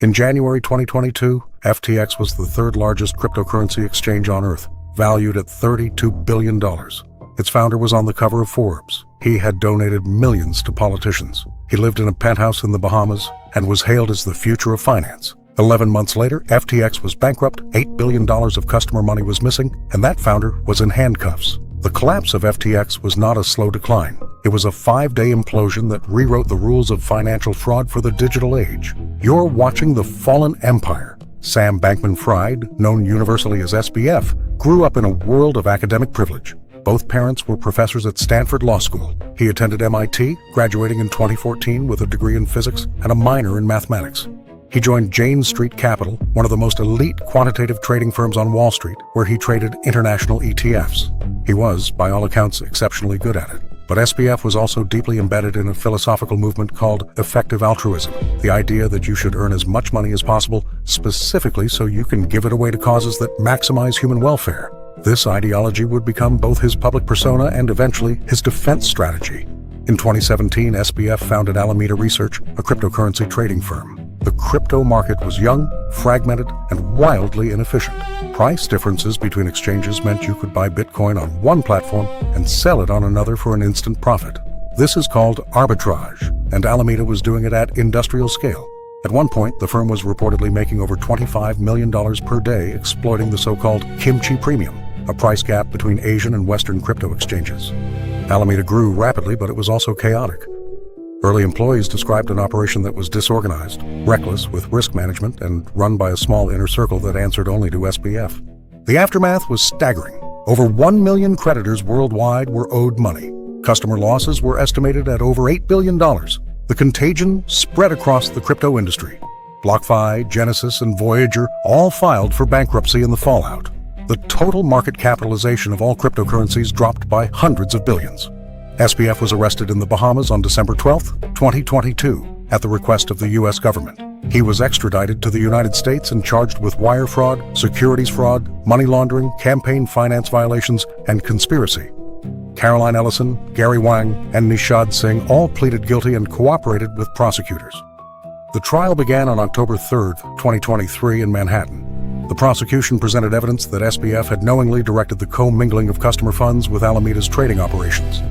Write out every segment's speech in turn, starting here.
In January 2022, FTX was the third largest cryptocurrency exchange on Earth, valued at $32 billion. Its founder was on the cover of Forbes. He had donated millions to politicians. He lived in a penthouse in the Bahamas and was hailed as the future of finance. 11 months later, FTX was bankrupt, $8 billion of customer money was missing, and that founder was in handcuffs. The collapse of FTX was not a slow decline. It was a 5-day implosion that rewrote the rules of financial fraud for the digital age. You're watching The Fallen Empire. Sam Bankman-Fried, known universally as SBF, grew up in a world of academic privilege. Both parents were professors at Stanford Law School. He attended MIT, graduating in 2014 with a degree in physics and a minor in mathematics. He joined Jane Street Capital, one of the most elite quantitative trading firms on Wall Street, where he traded international ETFs. He was, by all accounts, exceptionally good at it. But SBF was also deeply embedded in a philosophical movement called effective altruism, the idea that you should earn as much money as possible, specifically so you can give it away to causes that maximize human welfare. This ideology would become both his public persona and eventually his defense strategy. In 2017, SBF founded Alameda Research, a cryptocurrency trading firm. The crypto market was young, fragmented, and wildly inefficient. Price differences between exchanges meant you could buy Bitcoin on one platform and sell it on another for an instant profit. This is called arbitrage, and Alameda was doing it at industrial scale. At one point, the firm was reportedly making over $25 million per day exploiting the so-called kimchi premium, a price gap between Asian and Western crypto exchanges. Alameda grew rapidly, but it was also chaotic. Early employees described an operation that was disorganized, reckless with risk management, and run by a small inner circle that answered only to SBF. The aftermath was staggering. Over 1 million creditors worldwide were owed money. Customer losses were estimated at over $8 billion. The contagion spread across the crypto industry. BlockFi, Genesis, and Voyager all filed for bankruptcy in the fallout. The total market capitalization of all cryptocurrencies dropped by hundreds of billions. SBF was arrested in the Bahamas on December 12, 2022, at the request of the U.S. government. He was extradited to the United States and charged with wire fraud, securities fraud, money laundering, campaign finance violations, and conspiracy. Caroline Ellison, Gary Wang, and Nishad Singh all pleaded guilty and cooperated with prosecutors. The trial began on October 3, 2023 in Manhattan. The prosecution presented evidence that SBF had knowingly directed the commingling of customer funds with Alameda's trading operations.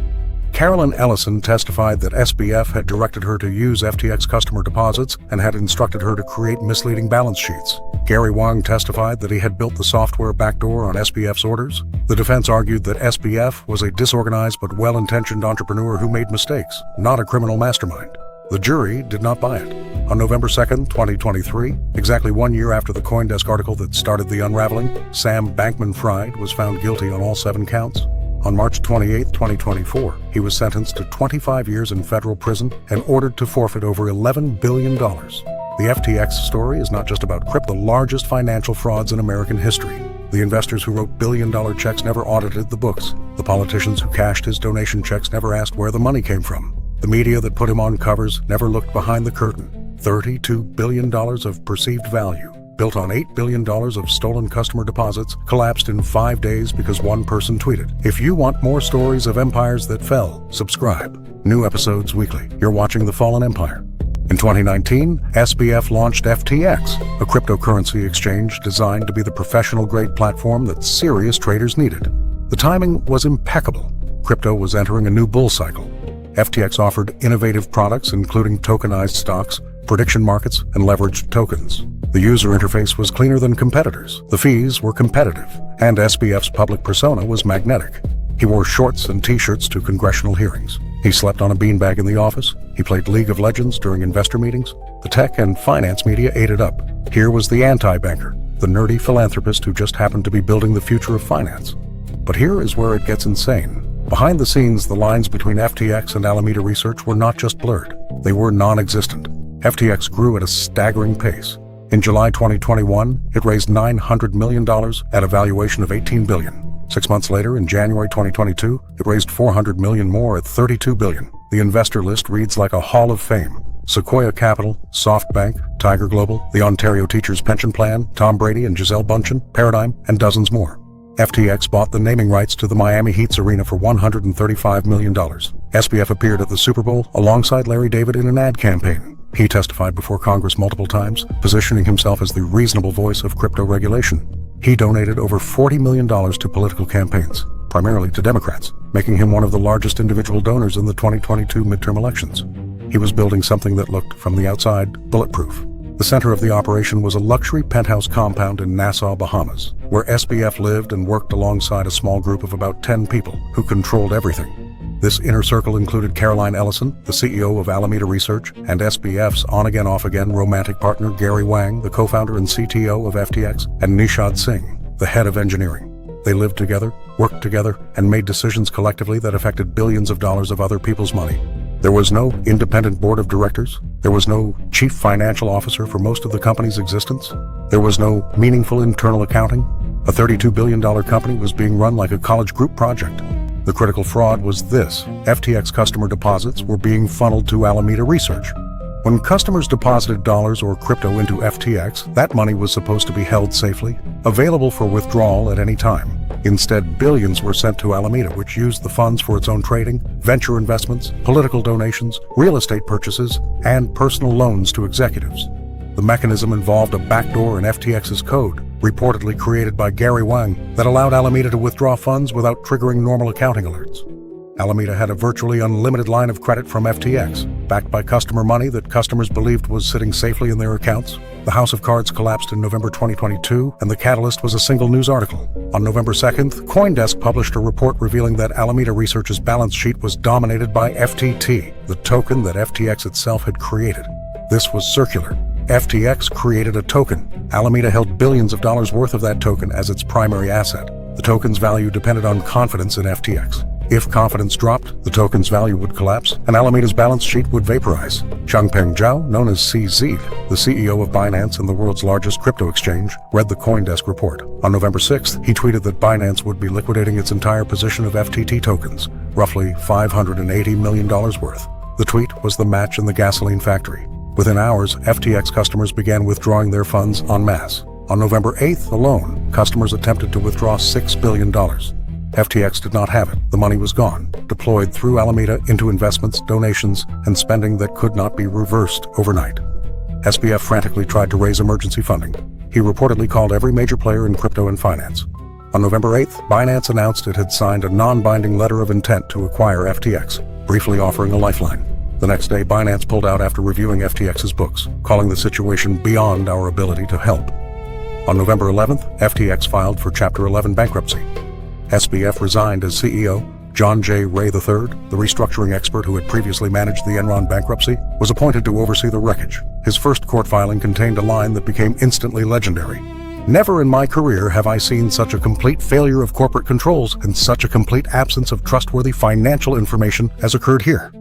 Carolyn Ellison testified that SBF had directed her to use FTX customer deposits and had instructed her to create misleading balance sheets. Gary Wang testified that he had built the software backdoor on SBF's orders. The defense argued that SBF was a disorganized but well-intentioned entrepreneur who made mistakes, not a criminal mastermind. The jury did not buy it. On November 2, 2023, exactly 1 year after the CoinDesk article that started the unraveling, Sam Bankman-Fried was found guilty on all 7 counts. On March 28, 2024, he was sentenced to 25 years in federal prison and ordered to forfeit over $11 billion. The FTX story is not just about crypto, the largest financial frauds in American history. The investors who wrote billion-dollar checks never audited the books. The politicians who cashed his donation checks never asked where the money came from. The media that put him on covers never looked behind the curtain. $32 billion of perceived value, built on $8 billion of stolen customer deposits, collapsed in 5 days because one person tweeted. If you want more stories of empires that fell, subscribe. New episodes weekly. You're watching The Fallen Empire. In 2019, SBF launched FTX, a cryptocurrency exchange designed to be the professional-grade platform that serious traders needed. The timing was impeccable. Crypto was entering a new bull cycle. FTX offered innovative products including tokenized stocks, prediction markets, and leveraged tokens. The user interface was cleaner than competitors, the fees were competitive, and SBF's public persona was magnetic. He wore shorts and t-shirts to congressional hearings. He slept on a beanbag in the office. He played League of Legends during investor meetings. The tech and finance media ate it up. Here was the anti-banker, the nerdy philanthropist who just happened to be building the future of finance. But here is where it gets insane. Behind the scenes, the lines between FTX and Alameda Research were not just blurred, they were non-existent. FTX grew at a staggering pace. In July 2021, it raised $900 million at a valuation of $18 billion. 6 months later, in January 2022, it raised $400 million more at $32 billion. The investor list reads like a hall of fame. Sequoia Capital, SoftBank, Tiger Global, the Ontario Teachers Pension Plan, Tom Brady and Gisele Bündchen, Paradigm, and dozens more. FTX bought the naming rights to the Miami Heat's arena for $135 million. SBF appeared at the Super Bowl alongside Larry David in an ad campaign. He testified before Congress multiple times, positioning himself as the reasonable voice of crypto regulation. He donated over $40 million to political campaigns, primarily to Democrats, making him one of the largest individual donors in the 2022 midterm elections. He was building something that looked, from the outside, bulletproof. The center of the operation was a luxury penthouse compound in Nassau, Bahamas, where SBF lived and worked alongside a small group of about 10 people who controlled everything. This inner circle included Caroline Ellison, the CEO of Alameda Research, and SBF's on-again, off-again romantic partner Gary Wang, the co-founder and CTO of FTX, and Nishad Singh, the head of engineering. They lived together, worked together, and made decisions collectively that affected billions of dollars of other people's money. There was no independent board of directors. There was no chief financial officer for most of the company's existence. There was no meaningful internal accounting. A $32 billion company was being run like a college group project. The critical fraud was this: FTX customer deposits were being funneled to Alameda Research. When customers deposited dollars or crypto into FTX, that money was supposed to be held safely, available for withdrawal at any time. Instead, billions were sent to Alameda, which used the funds for its own trading, venture investments, political donations, real estate purchases, and personal loans to executives. The mechanism involved a backdoor in FTX's code, reportedly created by Gary Wang, that allowed Alameda to withdraw funds without triggering normal accounting alerts. Alameda had a virtually unlimited line of credit from FTX, backed by customer money that customers believed was sitting safely in their accounts. The house of cards collapsed in November 2022, and the catalyst was a single news article. On November 2nd, CoinDesk published a report revealing that Alameda Research's balance sheet was dominated by FTT, the token that FTX itself had created. This was circular. FTX created a token. Alameda held billions of dollars worth of that token as its primary asset. The token's value depended on confidence in FTX. If confidence dropped, the token's value would collapse, and Alameda's balance sheet would vaporize. Changpeng Zhao, known as CZ, the CEO of Binance and the world's largest crypto exchange, read the CoinDesk report. On November 6th, he tweeted that Binance would be liquidating its entire position of FTT tokens, roughly $580 million worth. The tweet was the match in the gasoline factory. Within hours, FTX customers began withdrawing their funds en masse. On November 8th alone, customers attempted to withdraw $6 billion. FTX did not have it. The money was gone, deployed through Alameda into investments, donations, and spending that could not be reversed overnight. SBF frantically tried to raise emergency funding. He reportedly called every major player in crypto and finance. On November 8th, Binance announced it had signed a non-binding letter of intent to acquire FTX, briefly offering a lifeline. The next day, Binance pulled out after reviewing FTX's books, calling the situation beyond our ability to help. On November 11th, FTX filed for Chapter 11 bankruptcy. SBF resigned as CEO. John J. Ray III, the restructuring expert who had previously managed the Enron bankruptcy, was appointed to oversee the wreckage. His first court filing contained a line that became instantly legendary. "Never in my career have I seen such a complete failure of corporate controls and such a complete absence of trustworthy financial information as occurred here."